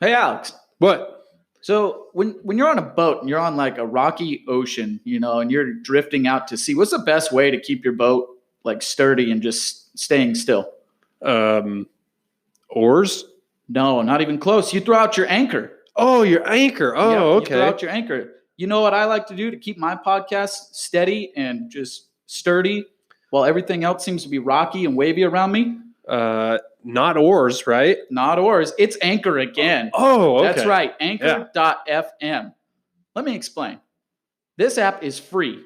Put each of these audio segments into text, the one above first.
Hey, Alex. What? So when you're on a boat and you're on like a rocky ocean, and you're drifting out to sea, what's the best way to keep your boat like sturdy and just staying still? Oars? No, not even close. You throw out your anchor. Oh, your anchor. Oh, Yep, okay. You throw out your anchor. You know what I like to do to keep my podcast steady and just sturdy while everything else seems to be rocky and wavy around me? Not oars, right? Not oars. It's Anchor again. Oh, okay. That's right. Anchor.fm. Let me explain. This app is free,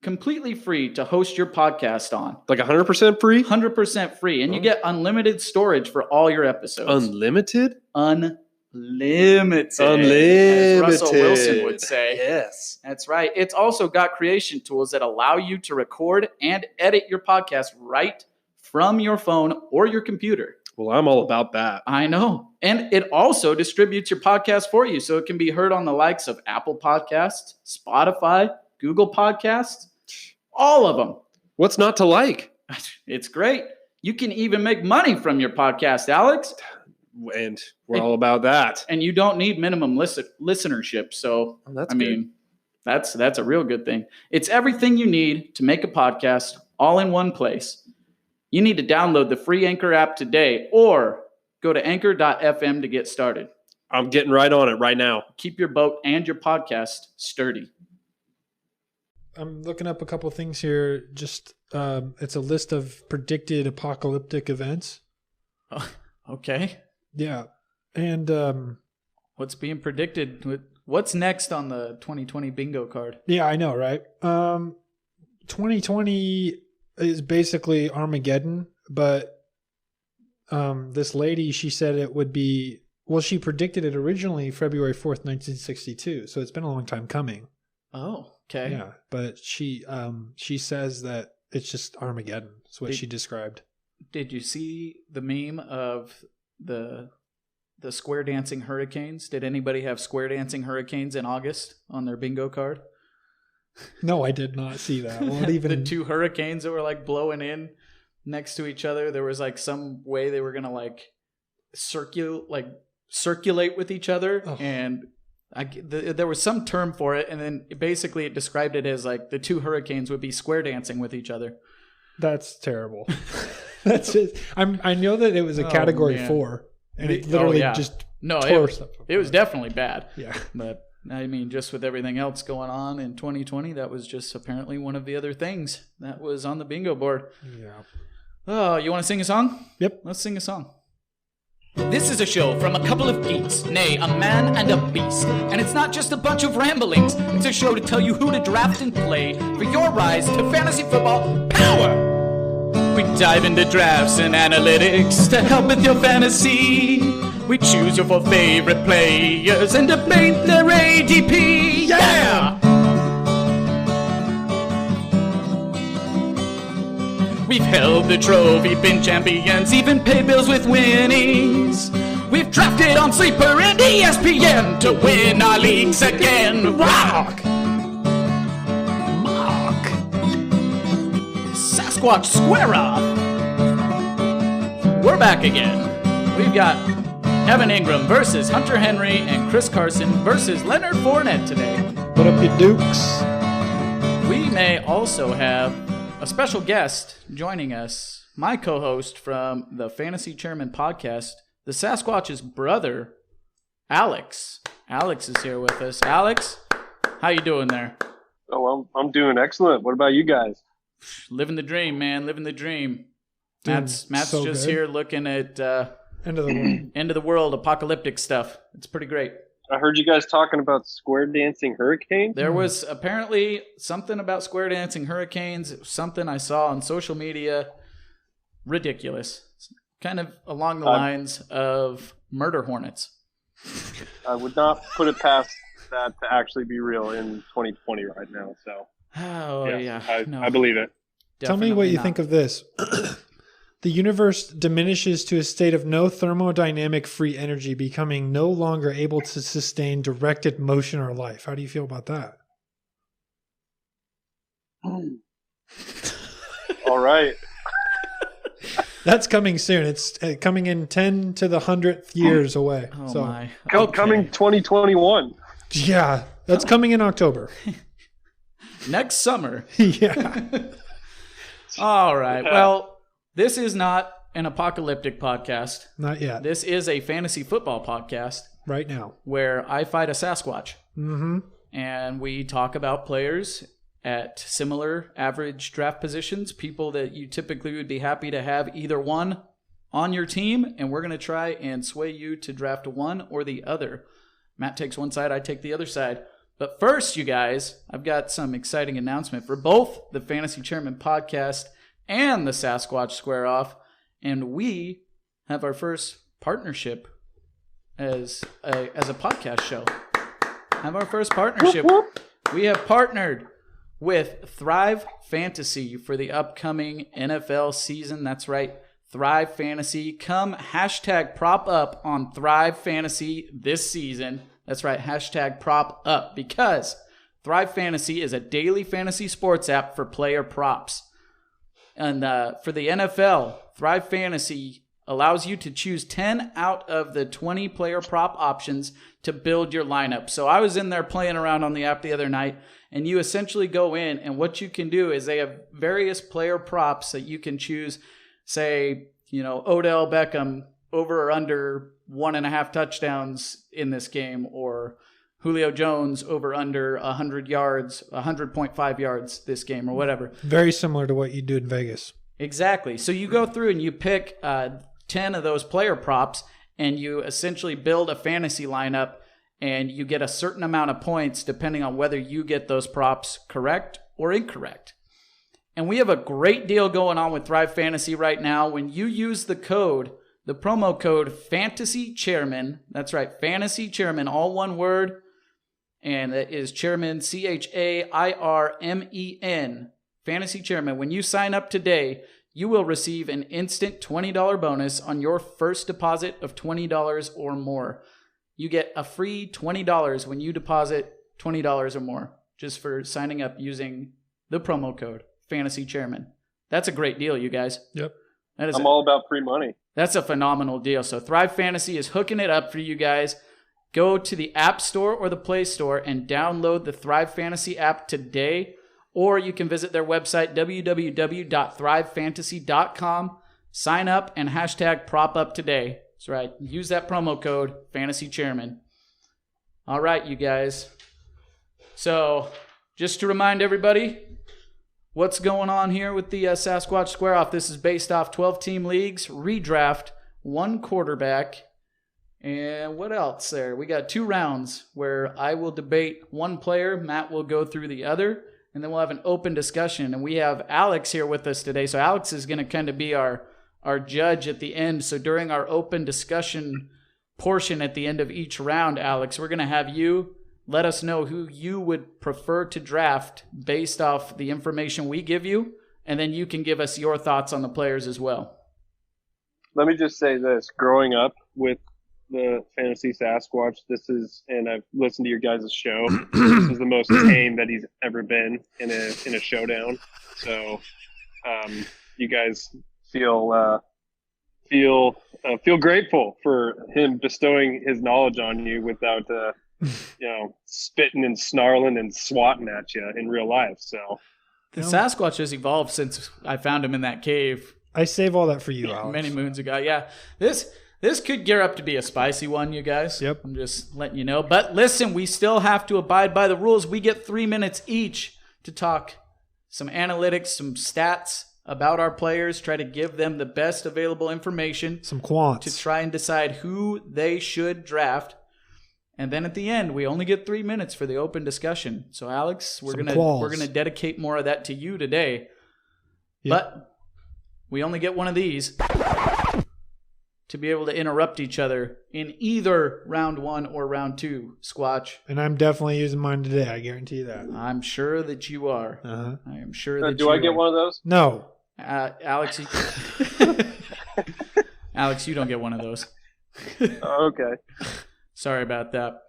completely free to host your podcast on. Like 100% free? 100% free. And you get unlimited storage for all your episodes. Unlimited? Unlimited. Unlimited. As Russell Wilson would say. Yes. That's right. It's also got creation tools that allow you to record and edit your podcast right from your phone or your computer. Well, I'm all about that. I know. And it also distributes your podcast for you, so it can be heard on the likes of Apple Podcasts, Spotify, Google Podcasts, all of them. What's not to like? It's great. You can even make money from your podcast, Alex. And we're all about that. And you don't need minimum listenership. So, that's that's a real good thing. It's everything you need to make a podcast all in one place. You need to download the free Anchor app today or go to anchor.fm to get started. I'm getting right on it right now. Keep your boat and your podcast sturdy. I'm looking up a couple of things here. Just it's a list of predicted apocalyptic events. Oh, okay. Yeah. And what's being predicted? What's next on the 2020 bingo card? Yeah, I know, right? 2020 is basically Armageddon, but this lady, she said it would be, well, she predicted it originally February 4th, 1962. So it's been a long time coming. Oh, okay. Yeah, but she says that it's just Armageddon. That's what she described. Did you see the meme of the square dancing hurricanes? Did anybody have square dancing hurricanes in August on their bingo card? No, I did not see that. Well, even the two hurricanes that were like blowing in next to each other. There was like some way they were gonna like circulate with each other, and there was some term for it, and then basically it described it as like the two hurricanes would be square dancing with each other. That's terrible. That's just, I know that it was a category 4, and it literally just tore stuff apart. It was definitely bad. Yeah, but I mean, just with everything else going on in 2020, that was just apparently one of the other things that was on the bingo board. Yeah. Oh, you want to sing a song? Yep. Let's sing a song. This is a show from a couple of geeks, nay, a man and a beast. And it's not just a bunch of ramblings. It's a show to tell you who to draft and play for your rise to fantasy football power. We dive into drafts and analytics to help with your fantasy. We choose your 4 favorite players and debate their ADP. Yeah! We've held the trophy, been champions, even pay bills with winnings. We've drafted on Sleeper and ESPN to win our leagues again. Rock! Sasquatch Square-Off. We're back again. We've got Evan Engram versus Hunter Henry and Chris Carson versus Leonard Fournette today. What up, you dukes? We may also have a special guest joining us, my co-host from the Fantasy Chairman podcast, the Sasquatch's brother, Alex. Alex is here with us. Alex, how you doing there? Oh, I'm doing excellent. What about you guys? Living the dream, man. Living the dream. Matt's so just good. here looking at End of the world. end of the world, apocalyptic stuff. It's pretty great. I heard you guys talking about square dancing hurricanes. There was apparently something about square dancing hurricanes, something I saw on social media. Ridiculous. Kind of along the lines of murder hornets. I would not put it past that to actually be real in 2020 right now. So, I believe it. Tell me what you think of this. The universe diminishes to a state of no thermodynamic free energy, becoming no longer able to sustain directed motion or life. How do you feel about that? All right. That's coming soon. It's coming in 10 to the 100th years away. Oh, so, my. Coming 2021. Yeah, that's coming in October. Next summer. Yeah. All right. Well, this is not an apocalyptic podcast. Not yet. This is a fantasy football podcast. Right now. Where I fight a Sasquatch. Mm-hmm. And we talk about players at similar average draft positions, people that you typically would be happy to have either one on your team, and we're going to try and sway you to draft one or the other. Matt takes one side, I take the other side. But first, you guys, I've got some exciting announcement for both the Fantasy Chairman podcast and the Sasquatch Square-Off, and we have our first partnership as a podcast show. Have our first partnership. We have partnered with Thrive Fantasy for the upcoming NFL season. That's right, Thrive Fantasy. Come hashtag prop up on Thrive Fantasy this season. That's right, hashtag prop up, because Thrive Fantasy is a daily fantasy sports app for player props. And for the NFL, Thrive Fantasy allows you to choose 10 out of the 20 player prop options to build your lineup. So I was in there playing around on the app the other night, and you essentially go in, and what you can do is they have various player props that you can choose. Say, Odell Beckham over or under 1.5 touchdowns in this game, or Julio Jones over under 100 yards, 100.5 yards this game, or whatever. Very similar to what you do in Vegas. Exactly. So you go through and you pick 10 of those player props, and you essentially build a fantasy lineup, and you get a certain amount of points depending on whether you get those props correct or incorrect. And we have a great deal going on with Thrive Fantasy right now. When you use the promo code Fantasy Chairman, that's right, Fantasy Chairman, all one word, and that is Chairman, CHAIRMEN, Fantasy Chairman. When you sign up today, you will receive an instant $20 bonus on your first deposit of $20 or more. You get a free $20 when you deposit $20 or more, just for signing up using the promo code Fantasy Chairman. That's a great deal, you guys. Yep. I'm all about free money. That's a phenomenal deal. So Thrive Fantasy is hooking it up for you guys. Go to the App Store or the Play Store and download the Thrive Fantasy app today. Or you can visit their website, www.thrivefantasy.com. Sign up and hashtag prop up today. That's right. Use that promo code, Fantasy Chairman. All right, you guys. So just to remind everybody what's going on here with the Sasquatch Square-Off. This is based off 12-team leagues, redraft, 1 quarterback, and what else there? We got 2 rounds where I will debate one player, Matt will go through the other, and then we'll have an open discussion. And we have Alex here with us today. So Alex is going to kind of be our judge at the end. So during our open discussion portion at the end of each round, Alex, we're going to have you let us know who you would prefer to draft based off the information we give you, and then you can give us your thoughts on the players as well. Let me just say this. Growing up with the Fantasy Sasquatch, and I've listened to your guys' show, this is the most tame that he's ever been in a showdown. So you guys feel grateful for him bestowing his knowledge on you without spitting and snarling and swatting at you in real life. So the Sasquatch has evolved since I found him in that cave. I save all that for you, Alex. Many moons ago. Yeah. This could gear up to be a spicy one, you guys. Yep. I'm just letting you know. But listen, we still have to abide by the rules. We get 3 minutes each to talk some analytics, some stats about our players, try to give them the best available information. Some quants. To try and decide who they should draft. And then at the end, we only get 3 minutes for the open discussion. So Alex, we're gonna dedicate more of that to you today. Yep. But we only get one of these to be able to interrupt each other in either round 1 or round 2, Squatch. And I'm definitely using mine today. I guarantee you that. I'm sure that you are. Uh-huh. I am sure that do I get one of those? No. Alex, Alex, you don't get one of those. Okay. Sorry about that.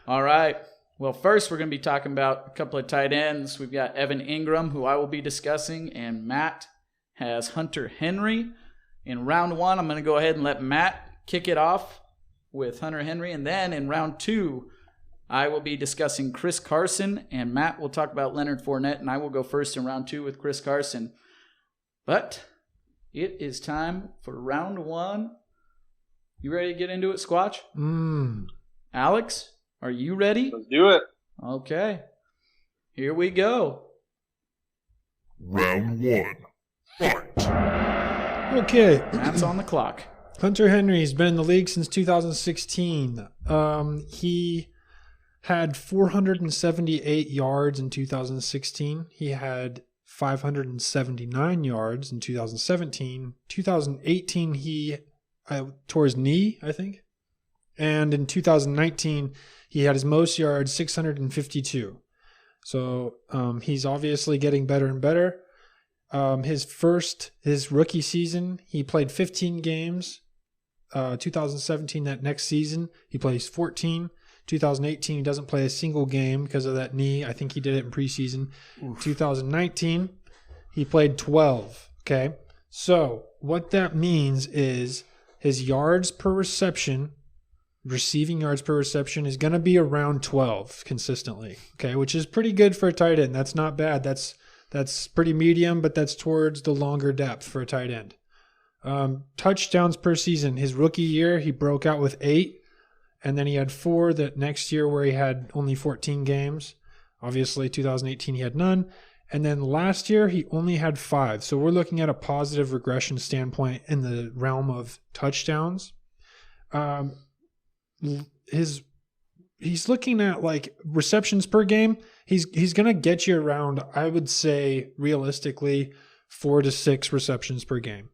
All right. Well, first we're going to be talking about a couple of tight ends. We've got Evan Engram, who I will be discussing, and Matt has Hunter Henry. In round 1, I'm going to go ahead and let Matt kick it off with Hunter Henry. And then in round 2, I will be discussing Chris Carson, and Matt will talk about Leonard Fournette, and I will go first in round 2 with Chris Carson. But it is time for round 1. You ready to get into it, Squatch? Alex, are you ready? Let's do it. Okay. Here we go. Round 1. Fight. Okay. Matt's on the clock. Hunter Henry's been in the league since 2016. He had 478 yards in 2016. He had 579 yards in 2017. 2018, he tore his knee, I think. And in 2019, he had his most yards, 652. So he's obviously getting better and better. His rookie season, he played 15 games. 2017, that next season, he plays 14. 2018, he doesn't play a single game because of that knee. I think he did it in preseason. 2019, he played 12. Okay. So what that means is his yards per reception, receiving yards per reception, is going to be around 12 consistently. Okay. Which is pretty good for a tight end. That's not bad. That's pretty medium, but that's towards the longer depth for a tight end. Touchdowns per season. His rookie year, he broke out with 8. And then he had 4 that next year where he had only 14 games. Obviously, 2018, he had none. And then last year, he only had 5. So we're looking at a positive regression standpoint in the realm of touchdowns. He's looking at like receptions per game. He's going to get you around, I would say, realistically, 4 to 6 receptions per game.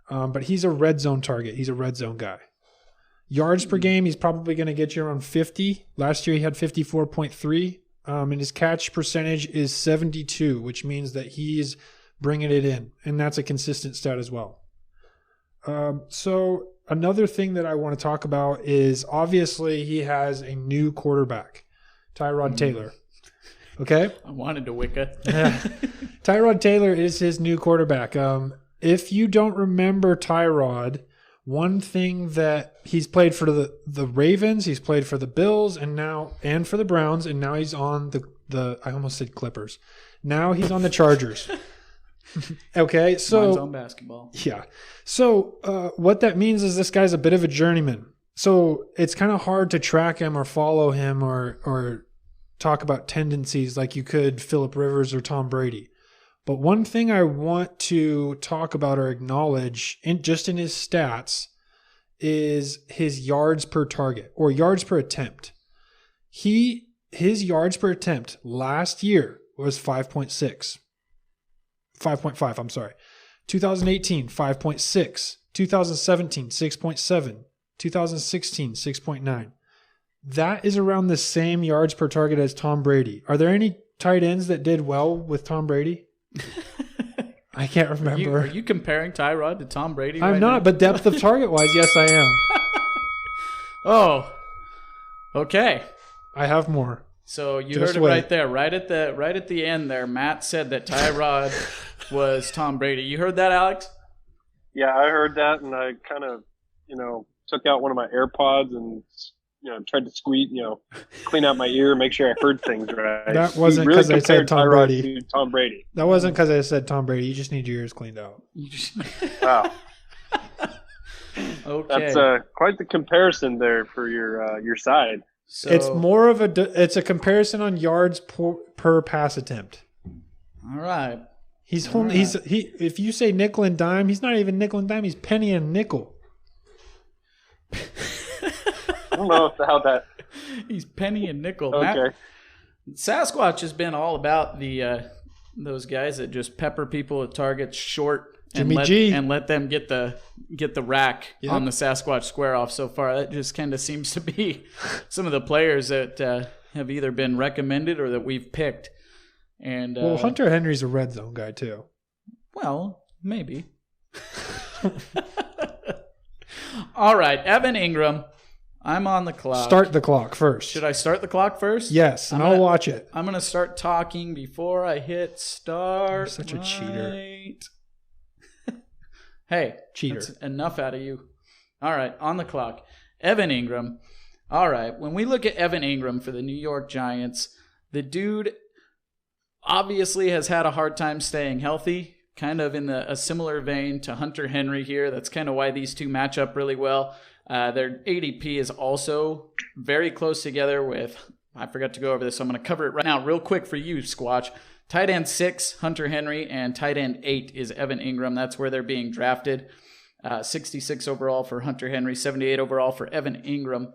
But he's a red zone target. He's a red zone guy. Yards per game, he's probably going to get you around 50. Last year, he had 54.3. And his catch percentage is 72, which means that he's bringing it in. And that's a consistent stat as well. So another thing that I want to talk about is obviously he has a new quarterback, Tyrod Taylor. Okay? I wanted to Wicca. Tyrod Taylor is his new quarterback. If you don't remember Tyrod, one thing that he's played for the Ravens, he's played for the Bills, and for the Browns, and now he's on the I almost said Clippers. Now he's on the Chargers. Okay, so Mine's on basketball. Yeah. So what that means is this guy's a bit of a journeyman. So it's kind of hard to track him or follow him or talk about tendencies like you could Phillip Rivers or Tom Brady. But one thing I want to talk about or acknowledge in his stats is his yards per target or yards per attempt. His yards per attempt last year was 5.6. 5.5, I'm sorry. 2018, 5.6. 2017, 6.7. 2016, 6.9. That is around the same yards per target as Tom Brady. Are there any tight ends that did well with Tom Brady? I can't remember. Are you comparing Tyrod to Tom Brady? I'm right not, now? but depth of target wise, yes, I am. Oh, okay. I have more. So you Just heard it wait. right there, right at the end there. Matt said that Tyrod was Tom Brady. You heard that, Alex? Yeah, I heard that, and I kind of, took out one of my AirPods and, tried to clean out my ear, make sure I heard things right. That wasn't He really because I said compared Tom Tyrod Brady. to Tom Brady. That wasn't because I said Tom Brady. You just need your ears cleaned out. You just Wow, okay. that's quite the comparison there for your side. So, It's more of it's a comparison on yards per pass attempt. all right. If you say nickel and dime, he's not even nickel and dime. He's penny and nickel. I don't know how that. He's penny and nickel. Okay. Matt, Sasquatch has been all about those guys that just pepper people with targets short and Jimmy G. let them get the rack Yep. on the Sasquatch Square-Off so far. That just kind of seems to be some of the players that have either been recommended or that we've picked. And Well, Hunter Henry's a red zone guy too. well, maybe. All right, Evan Engram. I'm on the clock. Start the clock first. Should I start the clock first? Yes, and I'll watch it. I'm going to start talking before I hit start. You're such a cheater. Right. Hey, Cheater. that's enough out of you. All right, on the clock. Evan Engram. All right, when we look at Evan Engram for the New York Giants, the dude obviously has had a hard time staying healthy, kind of in a similar vein to Hunter Henry here. That's kind of why these two match up really well. Their ADP is also very close together with, I forgot to go over this, so I'm going to cover it right now real quick for you, Squatch. Tight end 6, Hunter Henry, and tight end 8 is Evan Engram. That's where they're being drafted. 66 overall for Hunter Henry, 78 overall for Evan Engram.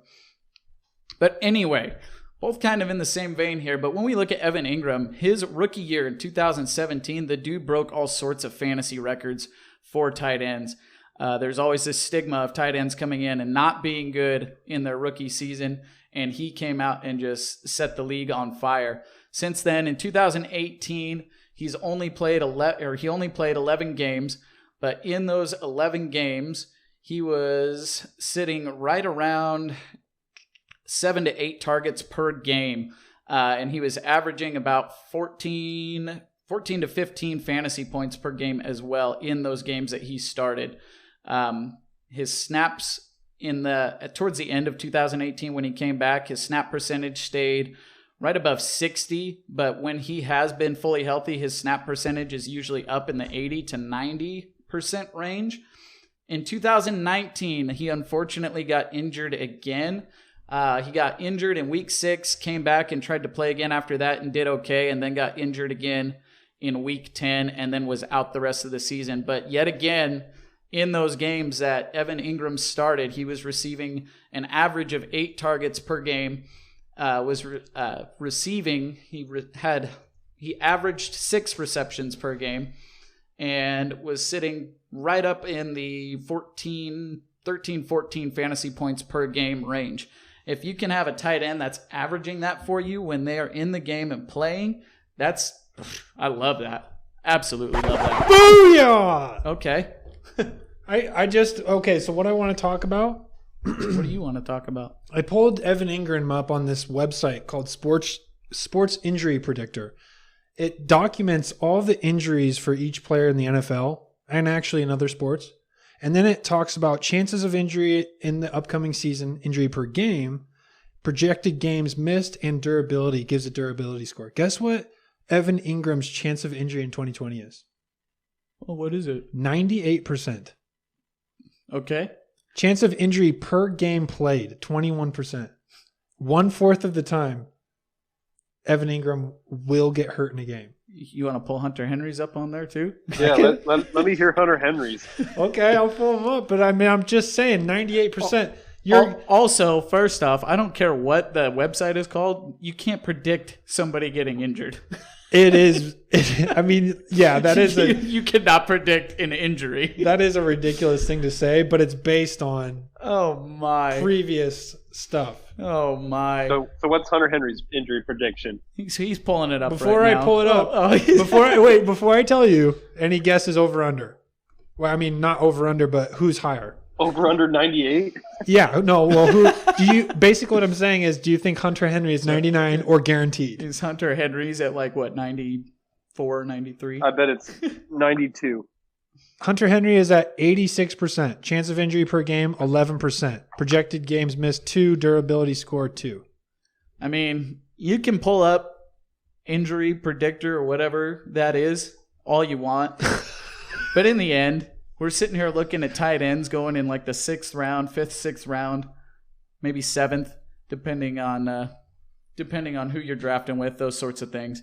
But anyway, both kind of in the same vein here. But when we look at Evan Engram, his rookie year in 2017, the dude broke all sorts of fantasy records for tight ends. There's always this stigma of tight ends coming in and not being good in their rookie season, and he came out and just set the league on fire. Since then, in 2018, he only played 11 games, but in those 11 games, he was sitting right around 7 to 8 targets per game, and he was averaging about 14 to 15 fantasy points per game as well in those games that he started. His snaps towards the end of 2018 when he came back, his snap percentage stayed right above 60, but when he has been fully healthy, his snap percentage is usually up in the 80 to 90% range. In 2019, he unfortunately got injured again. He got injured in week 6, came back and tried to play again after that and did okay, and then got injured again in week 10 and then was out the rest of the season. But yet again, in those games that Evan Engram started, he was receiving an average of 8 targets per game. He averaged 6 receptions per game and was sitting right up in the 14 fantasy points per game range. If you can have a tight end that's averaging that for you when they are in the game and playing, I love that. Absolutely love that. Booyah! Okay. So what I want to talk about, What do you want to talk about? I pulled Evan Engram up on this website called Sports Injury Predictor. It documents all the injuries for each player in the NFL and actually in other sports. And then it talks about chances of injury in the upcoming season, injury per game, projected games missed, and durability. Gives a durability score. Guess what Evan Ingram's chance of injury in 2020 is? Well, what is it? 98%. Okay. Chance of injury per game played, 21%. 1/4 of the time, Evan Engram will get hurt in a game. You want to pull Hunter Henry's up on there too? Yeah, let me hear Hunter Henry's. Okay, I'll pull him up. But I'm just saying, 98%. Also, first off, I don't care what the website is called. You can't predict somebody getting injured. It is. That is you cannot predict an injury. That is a ridiculous thing to say, but it's based on previous stuff. Oh my! So what's Hunter Henry's injury prediction? He's pulling it up before right I now. pull it up. Before I tell you, any guesses over under? Well, not over under, but who's higher? Over under 98? Yeah, no. Well, who do you? Basically, what I'm saying is, do you think Hunter Henry is 99 or guaranteed? Is Hunter Henry's at 94, 93? I bet it's 92. Hunter Henry is at 86%. Chance of injury per game, 11%. Projected games missed, 2. Durability score, 2. You can pull up injury predictor or whatever that is all you want. But in the end, we're sitting here looking at tight ends going in the 6th round, 5th, 6th round, maybe 7th, depending on who you're drafting with, those sorts of things.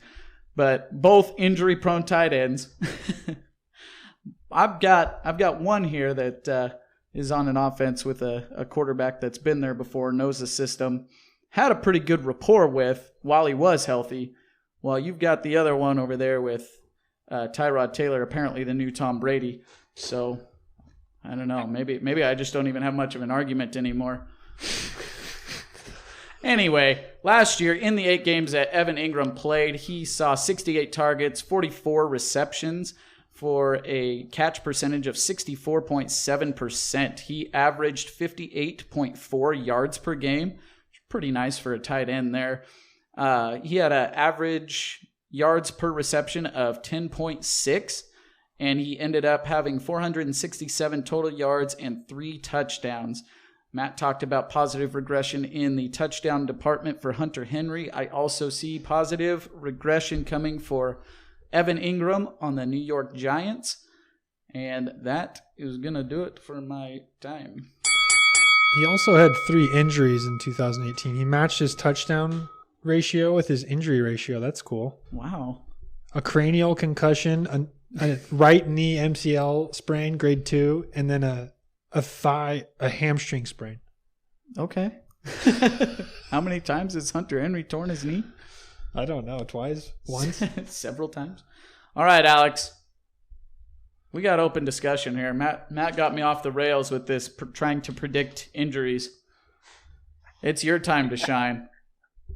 But both injury-prone tight ends. I've got one here that is on an offense with a quarterback that's been there before, knows the system, had a pretty good rapport with while he was healthy. While you've got the other one over there with Tyrod Taylor, apparently the new Tom Brady. So I don't know. Maybe I just don't even have much of an argument anymore. Anyway, last year in the 8 games that Evan Engram played, he saw 68 targets, 44 receptions, for a catch percentage of 64.7%. He averaged 58.4 yards per game. Pretty nice for a tight end there. He had an average yards per reception of 10.6 and he ended up having 467 total yards and 3 touchdowns. Matt talked about positive regression in the touchdown department for Hunter Henry. I also see positive regression coming for Evan Engram on the New York Giants. And that is going to do it for my time. He also had 3 injuries in 2018. He matched his touchdown ratio with his injury ratio. That's cool. Wow. A cranial concussion, a right knee MCL sprain, grade 2, and then a hamstring sprain. Okay. How many times has Hunter Henry torn his knee? I don't know. Twice? Once? Several times. All right, Alex. We got open discussion here. Matt got me off the rails with this trying to predict injuries. It's your time to shine.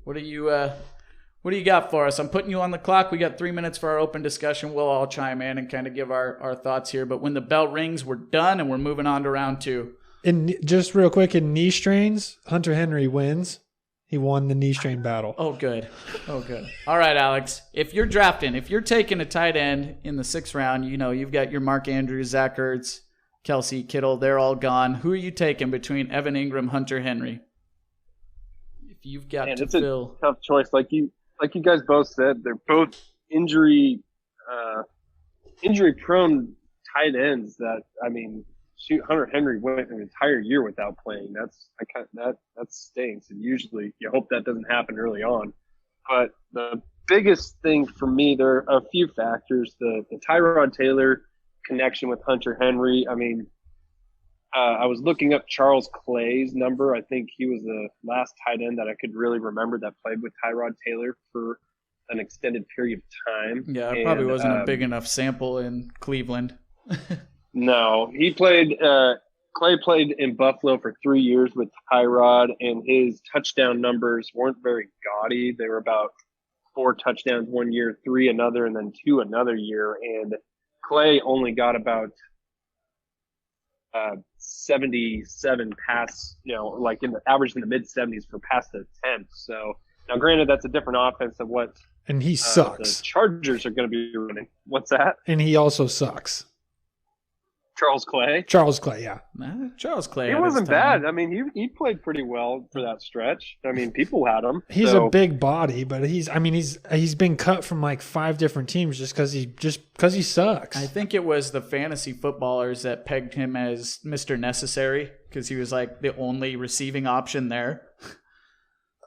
What do you got for us? I'm putting you on the clock. We got 3 minutes for our open discussion. We'll all chime in and kind of give our thoughts here. But when the bell rings, we're done and we're moving on to round 2. And just real quick, in knee strains, Hunter Henry wins. He won the knee strain battle. Oh, good. All right, Alex. If you're taking a tight end in the 6th round, you've got your Mark Andrews, Zach Ertz, Kelsey, Kittle. They're all gone. Who are you taking between Evan Engram, Hunter Henry? If you've got to fill. A tough choice. Like you guys both said, they're both injury prone tight ends that, Hunter Henry went an entire year without playing. That stinks. And usually you hope that doesn't happen early on. But the biggest thing for me, there are a few factors. The Tyrod Taylor connection with Hunter Henry. I was looking up Charles Clay's number. I think he was the last tight end that I could really remember that played with Tyrod Taylor for an extended period of time. Yeah, it probably wasn't a big enough sample in Cleveland. No, Clay played in Buffalo for 3 years with Tyrod, and his touchdown numbers weren't very gaudy. They were about 4 touchdowns one year, 3 another, and then 2 another year. And Clay only got about 77 pass, like average in the mid 70s for pass to attempt. So now, granted, that's a different offense than what and he sucks. The Chargers are going to be running. What's that? And he also sucks. Charles Clay, yeah. Charles Clay. He wasn't bad. He played pretty well for that stretch. People had him. He's a big body, but he's been cut from like 5 different teams just because he sucks. I think it was the fantasy footballers that pegged him as Mr. Necessary because he was like the only receiving option there.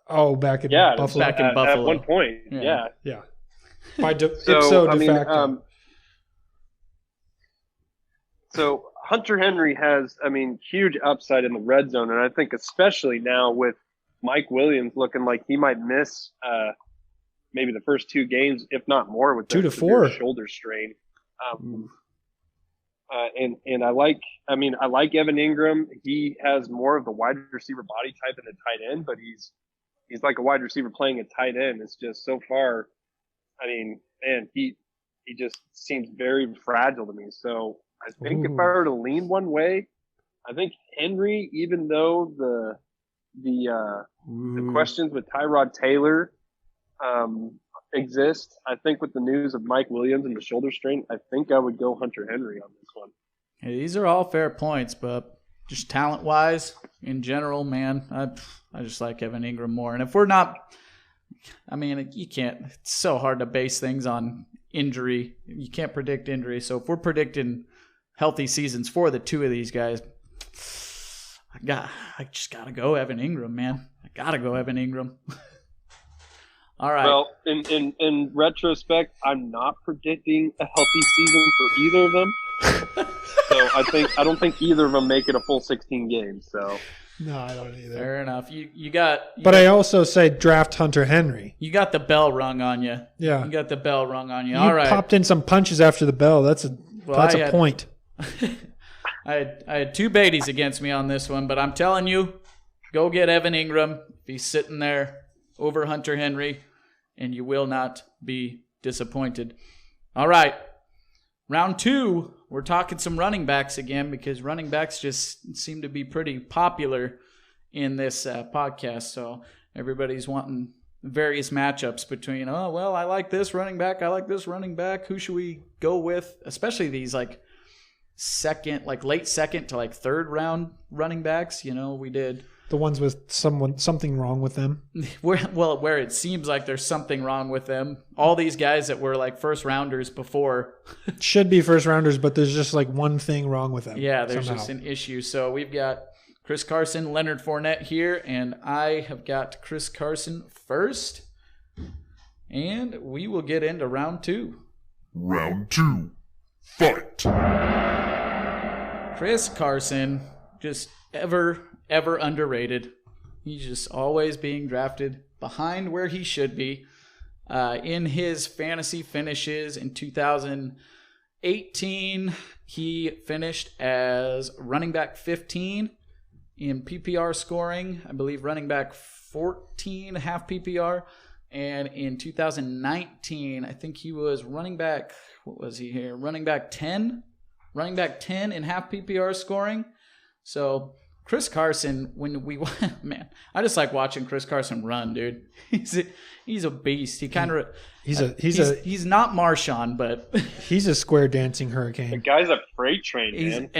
Oh, back in Buffalo. Back in Buffalo at one point. Yeah. By de facto. So Hunter Henry has, huge upside in the red zone, and I think especially now with Mike Williams looking like he might miss maybe the first 2 games, if not more, with 2 to 4 shoulder strain. And I like Evan Engram. He has more of the wide receiver body type than the tight end, but he's like a wide receiver playing a tight end. It's just so far, he just seems very fragile to me. So I think if I were to lean one way, I think Henry, even though the questions with Tyrod Taylor exist, I think with the news of Mike Williams and the shoulder strain, I think I would go Hunter Henry on this one. Hey, these are all fair points, but just talent-wise, in general, man, I just like Evan Engram more. And if we're not, you can't. It's so hard to base things on injury. You can't predict injury. So if we're predicting healthy seasons for the 2 of these guys, I just gotta go Evan Engram, man. I gotta go Evan Engram. All right. Well, in retrospect, I'm not predicting a healthy season for either of them. So I don't think either of them make it a full 16 games. So no, I don't either. Fair enough. I also say draft Hunter Henry. You got the bell rung on you. Yeah. You got the bell rung on you. You All right. popped in some punches after the bell. That's a point. I had 2 Beatties against me on this one, but I'm telling you, go get Evan Engram. He's sitting there over Hunter Henry, and you will not be disappointed. All right. Round 2, we're talking some running backs again because running backs just seem to be pretty popular in this podcast. So everybody's wanting various matchups between, oh, well, I like this running back. I like this running back. Who should we go with? Especially these like late second to like third round running backs. We did The ones with something wrong with them. where it seems like there's something wrong with them. All these guys that were like first rounders before. Should be first rounders, but there's just like one thing wrong with them. Yeah, there's somehow. just an issue. So we've got Chris Carson, Leonard Fournette here, and I have got Chris Carson first. And we will get into round 2. Round 2. Fight! Chris Carson, just ever underrated. He's just always being drafted behind where he should be. In his fantasy finishes in 2018, he finished as running back 15 in PPR scoring. I believe running back 14, half PPR. And in 2019, I think he was running back, what was he here? Running back 10? Running back 10 in half PPR scoring. So Chris Carson, man, I just like watching Chris Carson run, dude. He's a beast. He kind of he's not Marshawn, but he's a square dancing hurricane. The guy's a freight train, man.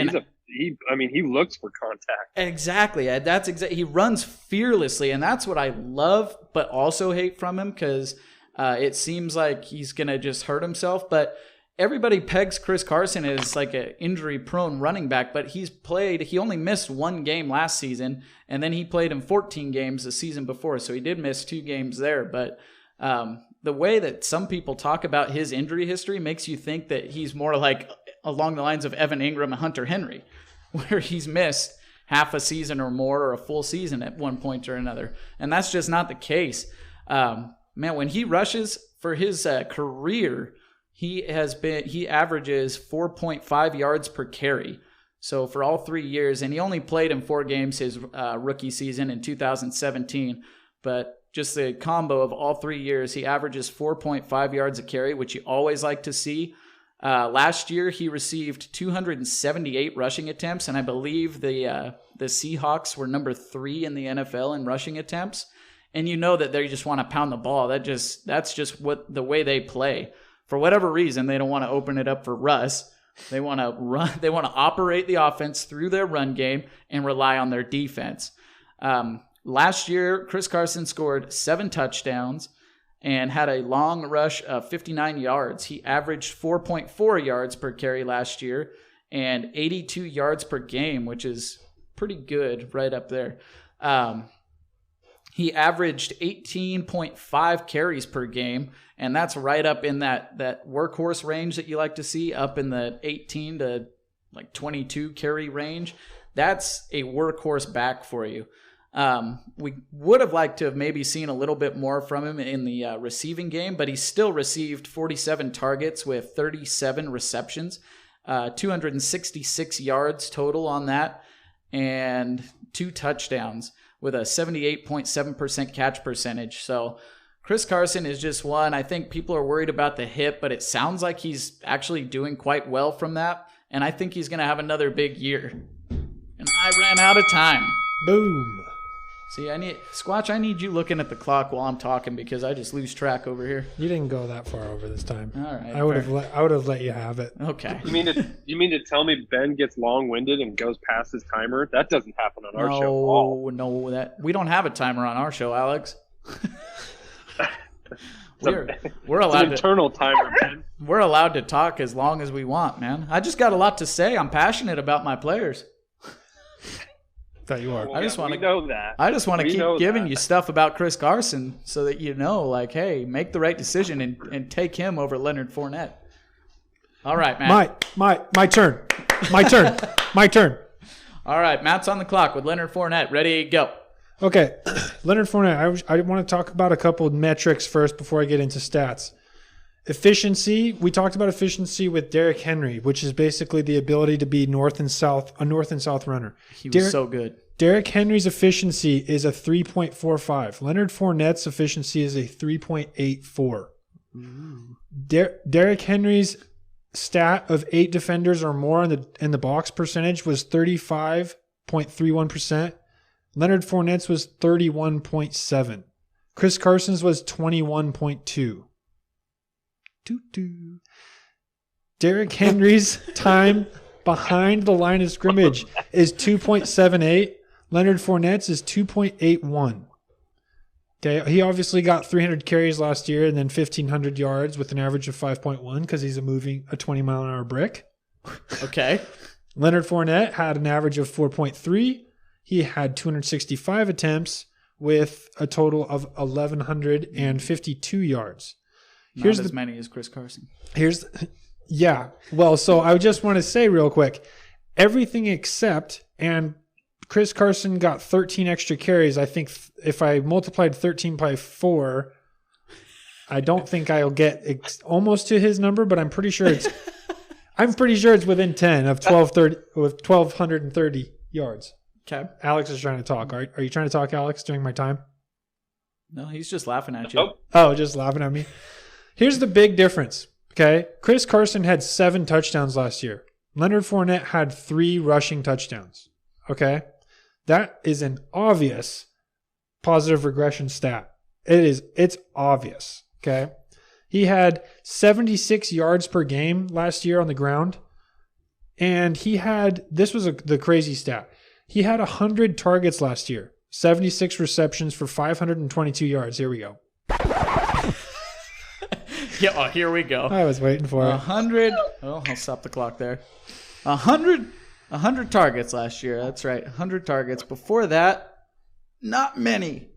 He looks for contact. Exactly. That's exactly. He runs fearlessly, and that's what I love, but also hate from him because it seems like he's gonna just hurt himself. But everybody pegs Chris Carson as like an injury-prone running back, but he only missed 1 game last season, and then he played in 14 games the season before, so he did miss 2 games there. But the way that some people talk about his injury history makes you think that he's more like along the lines of Evan Engram and Hunter Henry, where he's missed half a season or more or a full season at one point or another. And that's just not the case. Man, when he rushes for his career, he averages 4.5 yards per carry. So for all 3 years, and he only played in 4 games his rookie season in 2017, but just the combo of all 3 years, he averages 4.5 yards a carry, which you always like to see. Last year, he received 278 rushing attempts, and I believe the Seahawks were number 3 in the NFL in rushing attempts. And you know that they just want to pound the ball. That's just what the way they play. For whatever reason, they don't want to open it up for Russ. They want to run. They want to operate the offense through their run game and rely on their defense. Last year, Chris Carson scored 7 touchdowns and had a long rush of 59 yards. He averaged 4.4 yards per carry last year and 82 yards per game, which is pretty good, right up there. He averaged 18.5 carries per game, and that's right up in that workhorse range that you like to see, up in the 18 to like 22 carry range. That's a workhorse back for you. We would have liked to have maybe seen a little bit more from him in the receiving game, but he still received 47 targets with 37 receptions, 266 yards total on that, and 2 touchdowns with a 78.7% catch percentage. So Chris Carson is just one. I think people are worried about the hip, but it sounds like he's actually doing quite well from that, and I think he's going to have another big year. And I ran out of time. Boom. See, I need you looking at the clock while I'm talking because I just lose track over here. You didn't go that far over this time. All right. I would have let you have it. Okay. You mean to tell me Ben gets long-winded and goes past his timer? That doesn't happen on our show at all. No, that we don't have a timer on our show, Alex. We're allowed it's an internal timer, Ben. We're allowed to talk as long as we want, man. I just got a lot to say. I'm passionate about my players. That you are. Well, I just want to know that. I just want to keep giving you stuff about Chris Carson so that you know, like, hey, make the right decision and take him over Leonard Fournette. All right, Matt. My turn. My turn. My turn. All right, Matt's on the clock with Leonard Fournette. Ready, go. Okay, Leonard Fournette. I want to talk about a couple of metrics first before I get into stats. Efficiency. We talked about efficiency with Derrick Henry, which is basically the ability to be a north and south runner. He was so good. Derrick Henry's efficiency is a 3.45. Leonard Fournette's efficiency is a 3.84. Derrick Henry's stat of 8 defenders or more in the box percentage was 35.31%. Leonard Fournette's was 31.7. Chris Carson's was 21.2. Doo-doo. Derrick Henry's time behind the line of scrimmage is 2.78. Leonard Fournette's is 2.81. Okay, he obviously got 300 carries last year and then 1,500 yards with an average of 5.1 because he's a 20-mile-an-hour brick. Okay. Leonard Fournette had an average of 4.3. He had 265 attempts with a total of 1,152 yards. Not as many as Chris Carson. Yeah. Well, so I just want to say real quick, everything except, and Chris Carson got 13 extra carries. I think if I multiplied 13 by 4, I don't think I'll get almost to his number, but I'm pretty sure it's within 10 of 1,230 yards. Okay. Alex is trying to talk. Are you trying to talk, Alex, during my time? No, he's just laughing at you. Oh, just laughing at me. Here's the big difference. Okay. Chris Carson had 7 touchdowns last year. Leonard Fournette had 3 rushing touchdowns. Okay. That is an obvious positive regression stat. It's obvious. Okay. He had 76 yards per game last year on the ground. And this was the crazy stat. He had 100 targets last year, 76 receptions for 522 yards. Here we go. Yeah, here we go. I was waiting for it. 100. Oh, I'll stop the clock there. 100 targets last year. That's right. 100 targets. Before that, not many.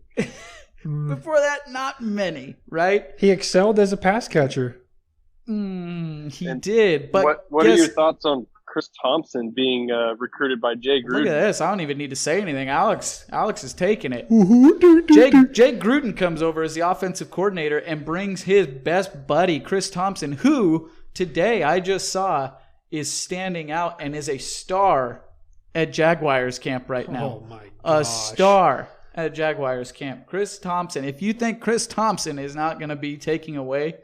Before that, not many, right? He excelled as a pass catcher. He did. But what are your thoughts on Chris Thompson being recruited by Jay Gruden? Look at this. I don't even need to say anything. Alex is taking it. Jay Gruden comes over as the offensive coordinator and brings his best buddy, Chris Thompson, who today I just saw is standing out and is a star at Jaguars camp right now. Oh, my gosh. A star at Jaguars camp. Chris Thompson. If you think Chris Thompson is not going to be taking away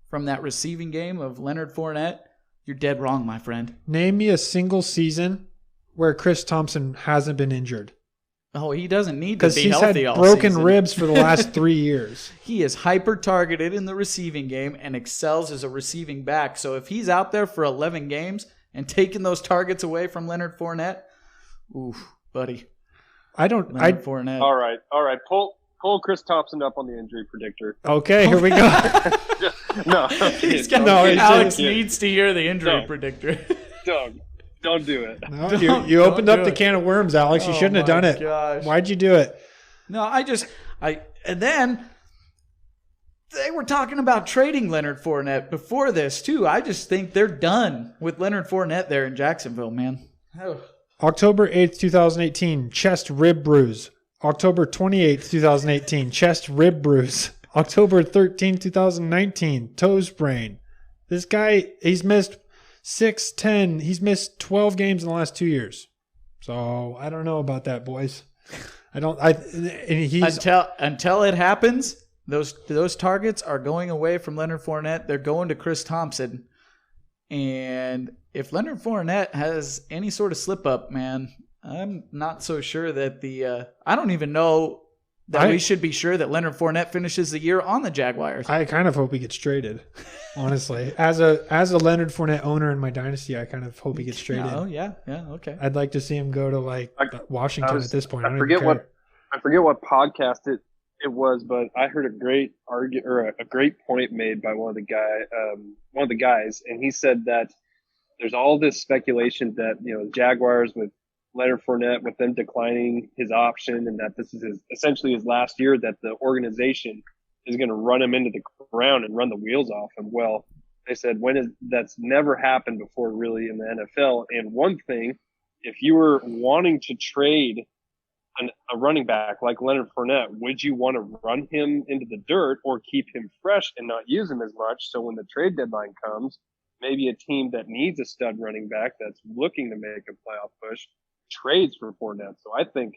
from that receiving game of Leonard Fournette, you're dead wrong, my friend. Name me a single season where Chris Thompson hasn't been injured. Oh, he doesn't need to be healthy all season. Because he's had broken season. ribs for the last 3 years. He is hyper-targeted in the receiving game and excels as a receiving back. So if he's out there for 11 games and taking those targets away from Leonard Fournette, oof, buddy. Fournette. All right. Pull Chris Thompson up on the injury predictor. Okay, here we go. No. Alex needs to hear the injury predictor. Don't do it. No, you opened up the can of worms, Alex. You shouldn't have done it. Gosh. Why'd you do it? No, and then they were talking about trading Leonard Fournette before this too. I just think they're done with Leonard Fournette there in Jacksonville, man. Oh. October 8th, 2018, chest rib bruise. October 28th, 2018, chest rib bruise. October 13th, 2019, toe sprain. This guy, he's missed 6-10. He's missed 12 games in the last 2 years. So I don't know about that, boys. Until it happens, those targets are going away from Leonard Fournette. They're going to Chris Thompson. And if Leonard Fournette has any sort of slip up, man, I'm not so sure that I don't even know that we should be sure that Leonard Fournette finishes the year on the Jaguars. I kind of hope he gets traded, honestly. As a Leonard Fournette owner in my dynasty, I kind of hope he gets traded. Oh yeah, okay. I'd like to see him go to Washington at this point. I forget what podcast it was, but I heard a great point made by one of the guys, and he said that there's all this speculation that Jaguars with Leonard Fournette, with them declining his option, and that this is essentially his last year, that the organization is going to run him into the ground and run the wheels off him. Well, they said that's never happened before, really, in the NFL. And one thing, if you were wanting to trade a running back like Leonard Fournette, would you want to run him into the dirt or keep him fresh and not use him as much? So when the trade deadline comes, maybe a team that needs a stud running back that's looking to make a playoff push trades for Fournette. So I think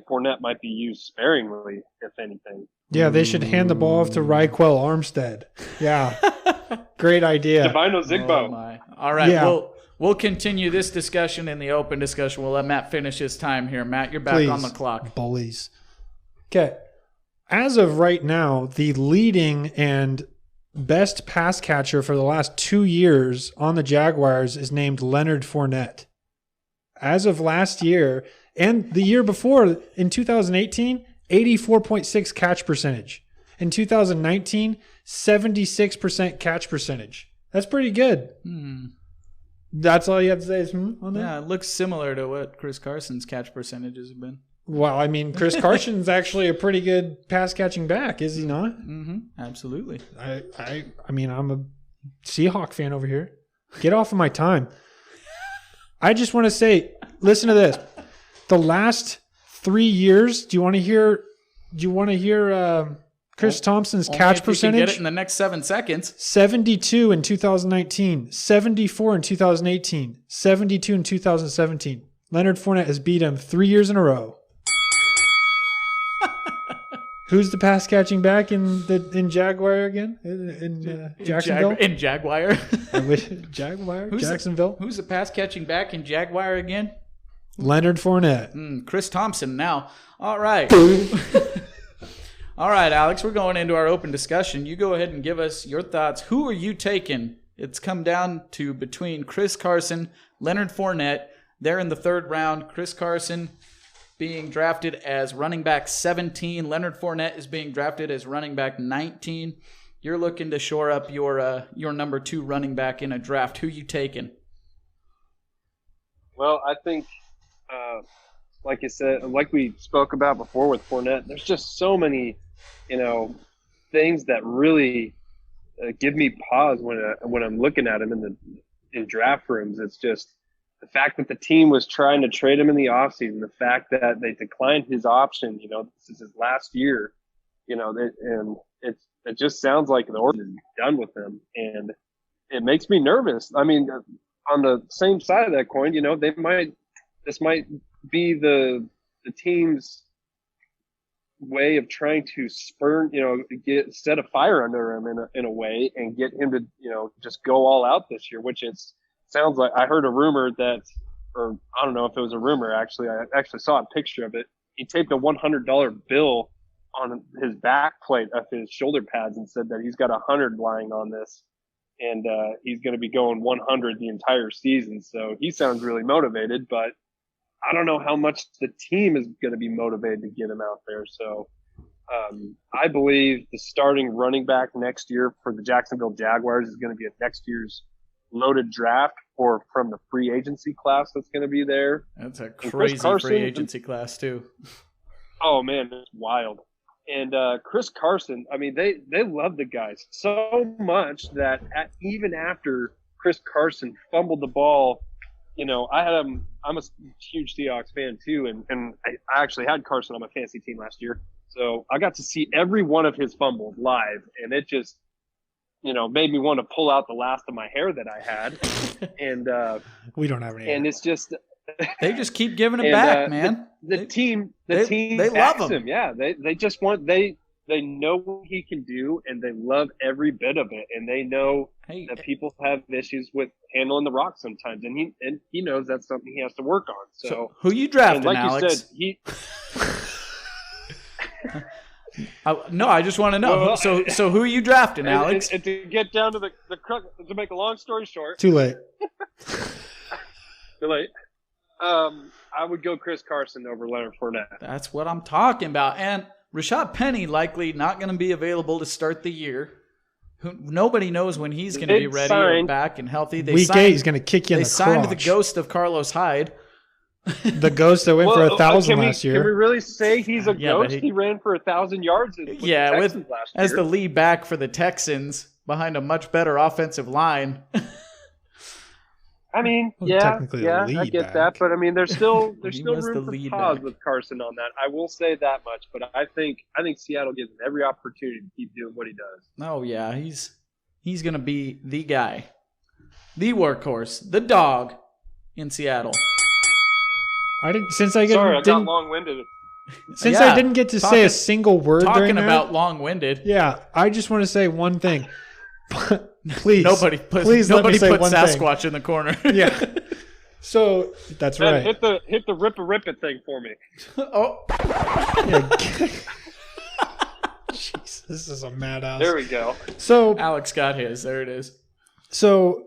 Fournette might be used sparingly, if anything. Yeah, they should hand the ball off to Raquel Armstead. Yeah, great idea. Divino Zigbo. Oh my. All right, yeah. We'll continue this discussion in the open discussion. We'll let Matt finish his time here. Matt, you're back on the clock. Bullies. Okay. as of right now, the leading and best pass catcher for the last 2 years on the Jaguars is named Leonard Fournette. As of last year and the year before, in 2018, 84.6 catch percentage. In 2019, 76% catch percentage. That's pretty good. That's all you have to say is on that? Yeah, it looks similar to what Chris Carson's catch percentages have been. Well, I mean, Chris Carson's actually a pretty good pass catching back, is he not? Mm-hmm. Absolutely. I mean, I'm a Seahawk fan over here. Get off of my time. I just want to say, listen to this. The last 3 years, do you want to hear Chris Thompson's Only catch if you can percentage? get it in the next 7 seconds. 72 in 2019, 74 in 2018, 72 in 2017. Leonard Fournette has beat him 3 years in a row. Who's the pass catching back in Jaguar again? In Jacksonville? In Jaguar. Jaguar? Jacksonville? Who's the pass catching back in Jaguar again? Leonard Fournette. Chris Thompson now. All right. All right, Alex, we're going into our open discussion. You go ahead and give us your thoughts. Who are you taking? It's come down to between Chris Carson, Leonard Fournette. They're in the third round. Chris Carson being drafted as running back 17. Leonard Fournette is being drafted as running back 19. You're looking to shore up your number 2 running back in a draft. Who you taking? Well, I think, like you said, like we spoke about before with Fournette, there's just so many, things that really give me pause when I'm looking at him in draft rooms. It's just the fact that the team was trying to trade him in the offseason, the fact that they declined his option. This is his last year. And it just sounds like the order is done with him, and it makes me nervous. I mean, on the same side of that coin, this might be the team's way of trying to set a fire under him in a way and get him to, just go all out this year, which sounds like I heard a rumor or I don't know if it was a rumor, actually. I actually saw a picture of it. He taped a $100 bill on his back plate of his shoulder pads and said that he's got 100 lying on this. And he's going to be going 100 the entire season. So he sounds really motivated, but I don't know how much the team is going to be motivated to get him out there. So I believe the starting running back next year for the Jacksonville Jaguars is going to be next year's loaded draft from the free agency class that's going to be there. That's a crazy free agency class too. Oh man, it's wild. And Chris Carson, I mean, they love the guys so much that even after Chris Carson fumbled the ball, I'm a huge Seahawks fan too, and I actually had Carson on my fantasy team last year. So I got to see every one of his fumbles live, and it just, made me want to pull out the last of my hair that I had. And we don't have any hair. And it's just they just keep giving it back, man. The team they love him. Yeah, they just want they know what he can do, and they love every bit of it, and they know that people have issues with handling the rock sometimes, and he knows that's something he has to work on. So who you drafting, like Alex? You said, no, I just want to know. So who are you drafting, Alex? And to get down to the crux, to make a long story short, Too late. Too late. I would go Chris Carson over Leonard Fournette. That's what I'm talking about. And Rashad Penny likely not going to be available to start the year. Nobody knows when he's going to be ready or back and healthy. Week 8 is going to kick you in the crotch. They signed the ghost of Carlos Hyde. The ghost that went for 1,000 last year. Can we really say he's a ghost? He ran for 1,000 yards with the Texans last year. As the lead back for the Texans behind a much better offensive line. I mean, I get that, but I mean, there's still room for pause with Carson on that. I will say that much, but I think Seattle gives him every opportunity to keep doing what he does. Oh yeah, he's gonna be the guy, the workhorse, the dog in Seattle. I got long-winded. Since I didn't get to say a single word talking about long-winded. Yeah, I just want to say one thing. Please, nobody put Sasquatch in the corner. Yeah. So that's right. Hit the rip it thing for me. Oh. This is a madhouse. There we go. So, Alex got his. There it is. So,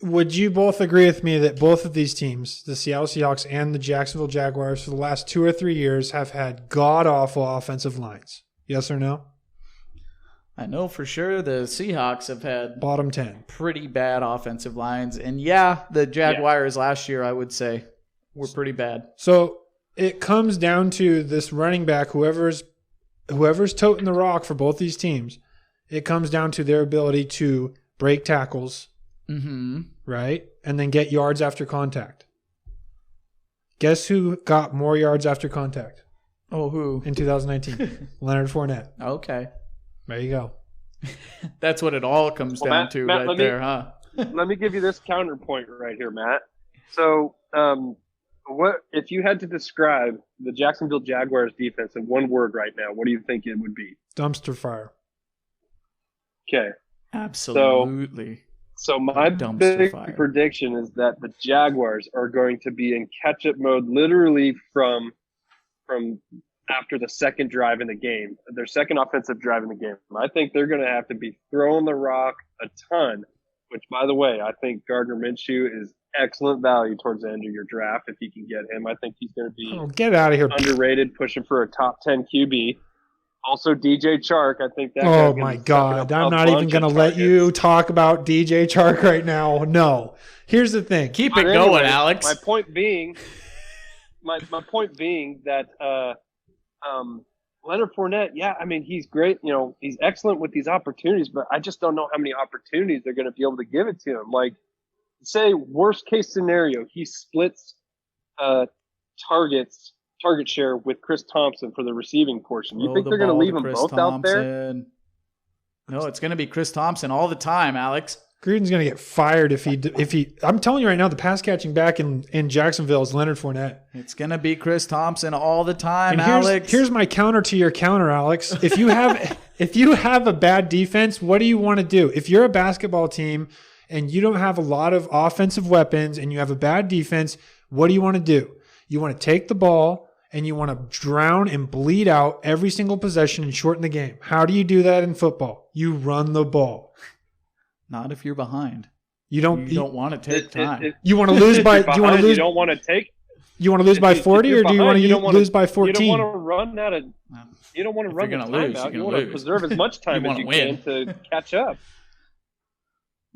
would you both agree with me that both of these teams, the Seattle Seahawks and the Jacksonville Jaguars, for the last 2 or 3 years have had god-awful offensive lines? Yes or no? I know for sure the Seahawks have had Bottom 10. pretty bad offensive lines. And yeah, the Jaguars last year, I would say, were pretty bad. So, it comes down to this running back, whoever's toting the rock for both these teams, it comes down to their ability to break tackles, right? And then get yards after contact. Guess who got more yards after contact? Oh, who? In 2019. Leonard Fournette. Okay. There you go. That's what it all comes down Matt, to Matt, right there, huh? Let me give you this counterpoint right here, Matt. So, what if you had to describe the Jacksonville Jaguars defense in one word right now? What do you think it would be? Dumpster fire. Okay. Absolutely. So my Dumpster big fire. prediction is that the Jaguars are going to be in catch-up mode literally from after the second drive in the game, their second offensive drive in the game. I think they're going to have to be throwing the rock a ton, which, by the way, I think Gardner Minshew is excellent value towards the end of your draft if you can get him. I think he's going to be Oh, get out of here. underrated, pushing for a top 10 QB. Also, DJ Chark, I think that. Oh, my God. I'm not even going to let you talk about DJ Chark right now. No. Here's the thing. Keep But it going, anyway, Alex. My point being that Leonard Fournette, yeah, I mean, he's great. You know, he's excellent with these opportunities, but I just don't know how many opportunities they're going to be able to give it to him. Like, say, worst case scenario, he splits target share with Chris Thompson for the receiving portion. You think they're going to leave them both out there? No, it's going to be Chris Thompson all the time, Alex. Gruden's going to get fired if he. I'm telling you right now, the pass catching back in Jacksonville is Leonard Fournette. It's going to be Chris Thompson all the time, And Alex. here's my counter to your counter, Alex. If you have a bad defense, what do you want to do? If you're a basketball team and you don't have a lot of offensive weapons and you have a bad defense, what do you want to do? You want to take the ball and you want to drown and bleed out every single possession and shorten the game. How do you do that in football? You run the ball. Not if you're behind. You don't want to take time. You want to lose by You don't want to take. You want to lose by 40 or do you want to lose by 14? You don't want to run out of. You don't want to run the time out. You want to preserve as much time as you can to catch up.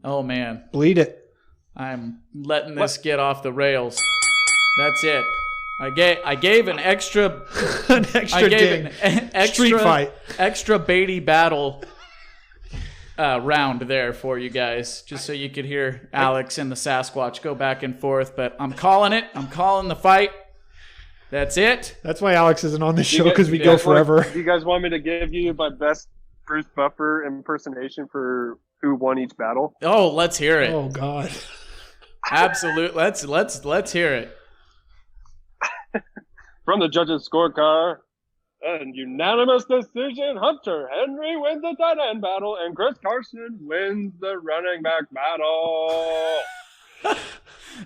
Oh man, Bleed it. I'm letting this get off the rails. That's it. I gave an extra An extra ding. Street fight. extra Beatty battle round there for you guys, just so you could hear Alex and the Sasquatch go back and forth. But I'm calling it. I'm calling the fight. That's it. That's why Alex isn't on this show, because we go forever. Do you guys want me to give you my best Bruce Buffer impersonation for who won each battle? Oh, let's hear it. Oh God. Absolutely. Let's hear it. From the judges' scorecard, and unanimous decision, Hunter Henry wins the tight end battle, and Chris Carson wins the running back battle.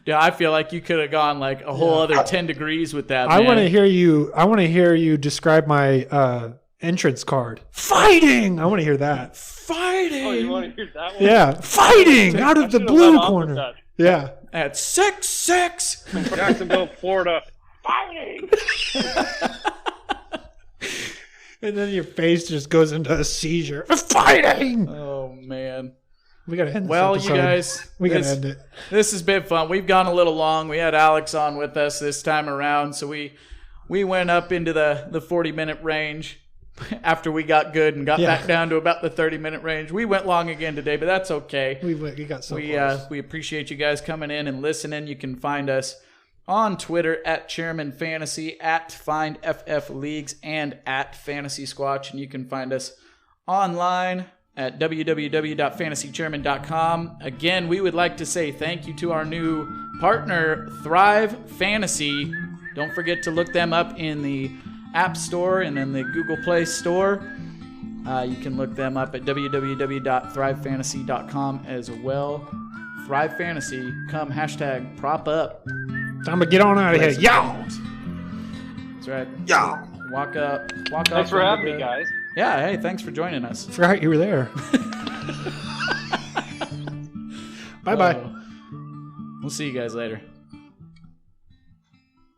Yeah, I feel like you could have gone like a whole other 10 degrees with that. I man. want to hear you describe my entrance card. Fighting. I want to hear that. Fighting. Oh, you want to hear that one? Yeah, fighting out of the blue corner. That. Yeah. At 6'6". Jacksonville, Florida. Fighting. And then your face just goes into a seizure. Fighting. Oh man. We gotta end this Well, episode. you guys, we gotta end it. This has been fun. We've gone a little long. We had Alex on with us this time around, so we went up into the 40-minute range after we got good and got back down to about the 30-minute range. We went long again today, but that's okay. We got so close. We appreciate you guys coming in and listening. You can find us on Twitter at Chairman Fantasy, at Find FF Leagues, and at Fantasy Squatch. And you can find us online at www.fantasychairman.com. Again, we would like to say thank you to our new partner, Thrive Fantasy. Don't forget to look them up in the App Store and in the Google Play Store. You can look them up at www.thrivefantasy.com as well. Thrive Fantasy, come hashtag prop up. Time to get on out of here. Yo! That's right. Yo! Walk up. Thanks for having me, guys. Yeah, hey, thanks for joining us. Forgot you were there. Bye-bye. We'll see you guys later.